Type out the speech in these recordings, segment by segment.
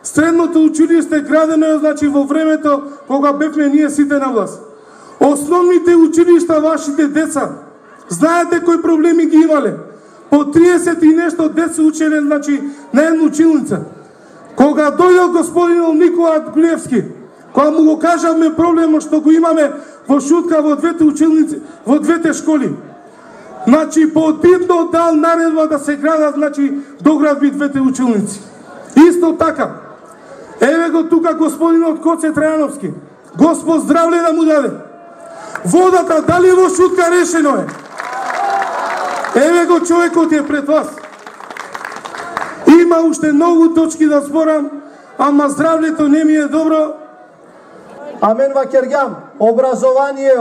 Средното училиште градено е, значи, во времето кога бевме ние сите на власт. Основните училишта, вашите деца, знаете кои проблеми ги имале? По 30 и нешто деца учеле, значи, на една училница. Кога дојдел господин Никола Глевски, кога му го кажавме проблемот што го имаме во Шутка во двете училници, во двете школи, значи, подбитно дал наредба да се градат, значи, доградби двете училници. Исто така, еве го тука господинот Коце Трајановски, Господ здравле да му даде. Водата дали во Шутка решено е? Еве го човекот е пред вас. Има уште многу точки да зборам, ама здравлето не ми е добро. Амен вакергам, образование,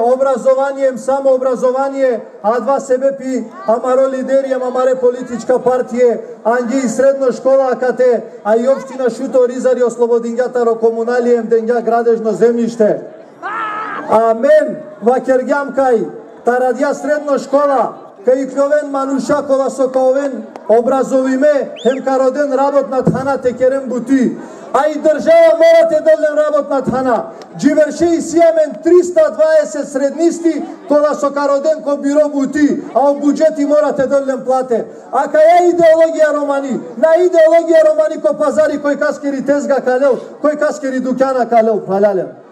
само образование, а два себепи, амаро лидери, амаре политичка партија, анги и средно школа акате, а и општина Шуто Ризари ослободињата ро комуналием денѓа градежно земјиште. Амен вакергам кај, тарадија средно школа, кај Кловен Манушакова Соколовен образовиме, хемкароден работна тхана текерен бути. А и држава морате долен работна тхана. Дживерше и сијамен 320 среднисти, кола со кароден ко биро бути, а о буџети морате долен плате. А каја идеологија романи? На идеологија романи ко пазари, кој каскери тезга калел, кој каскери дукјана калел, палален.